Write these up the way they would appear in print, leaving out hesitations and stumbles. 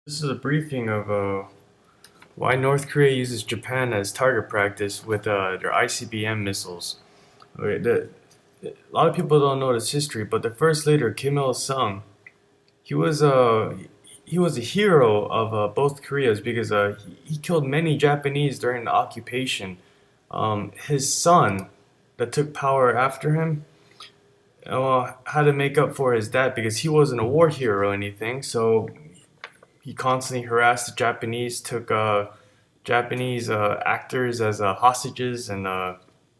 This is a briefing of why North Korea uses Japan as target practice with their ICBM missiles. Okay, a lot of people don't know this history, but the first leader, Kim Il Sung, he was he was a hero of both Koreas because he killed many Japanese during the occupation. His son, that took power after him, had to make up for his dad because he wasn't a war hero or anything. So he constantly harassed the Japanese, took Japanese actors as hostages, and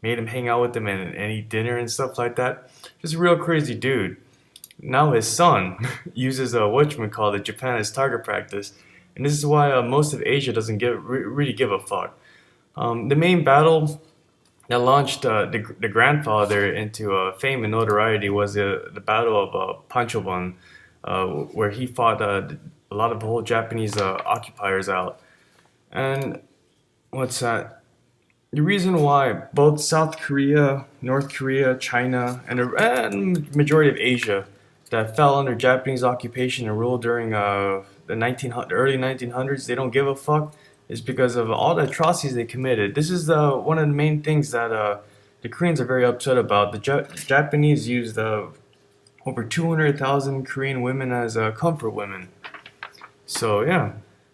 made them hang out with them and eat dinner and stuff like that. Just a real crazy dude. Now his son uses a whatchamacallit, Japan as target practice, and this is why most of Asia doesn't really give a fuck. The main battle that launched the grandfather into fame and notoriety was the Battle of Panchoban, where he fought a lot of whole Japanese occupiers out. And what's that? The reason why both South Korea, North Korea, China, and the majority of Asia that fell under Japanese occupation and rule during the early 1900s, they don't give a fuck, is because of all the atrocities they committed. This is one of the main things that the Koreans are very upset about. The Japanese used over 200,000 Korean women as comfort women. So yeah,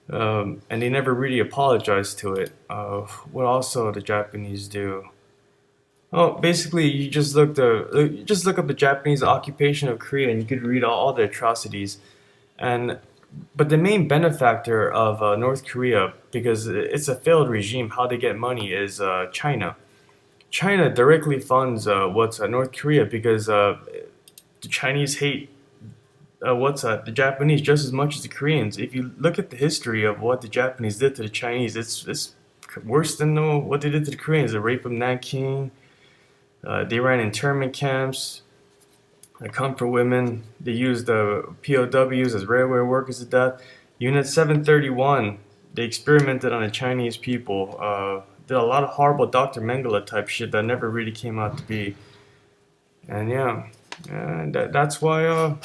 and they never really apologized to it. What also the Japanese do? Oh, basically, you just look up the Japanese occupation of Korea, and you could read all the atrocities. And but the main benefactor of North Korea, because it's a failed regime, how they get money is China. China directly funds what's North Korea because the Chinese hate the Japanese just as much as the Koreans. If you look at the history of what the Japanese did to the Chinese, it's worse than what they did to the Koreans. The rape of Nanking, they ran internment camps, they come for women. They used the POWs as railway workers to death. Unit 731, they experimented on the Chinese people. Did a lot of horrible Dr. Mengele type shit that never really came out to be. And yeah, and that's why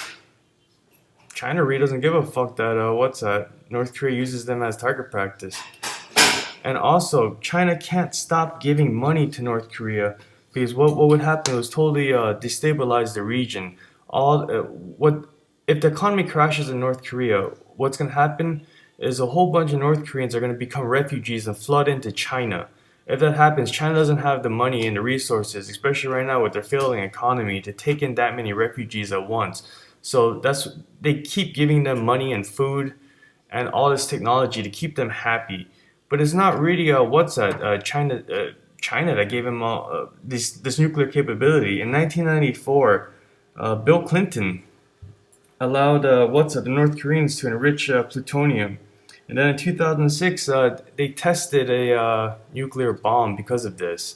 China really doesn't give a fuck that North Korea uses them as target practice. And also, China can't stop giving money to North Korea because what would happen was totally destabilize the region. What if the economy crashes in North Korea? What's gonna happen is a whole bunch of North Koreans are gonna become refugees and flood into China. If that happens, China doesn't have the money and the resources, especially right now with their failing economy, to take in that many refugees at once. So they keep giving them money and food and all this technology to keep them happy. But it's not really China that gave him all this nuclear capability. In 1994, Bill Clinton allowed the North Koreans to enrich plutonium, and then in 2006 they tested a nuclear bomb because of this.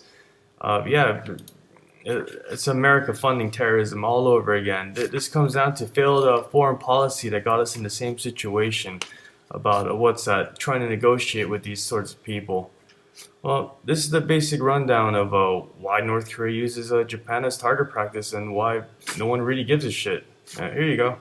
Yeah, it's America funding terrorism all over again. This comes down to failed foreign policy that got us in the same situation about trying to negotiate with these sorts of people. Well, this is the basic rundown of why North Korea uses Japan as target practice and why no one really gives a shit. Here you go.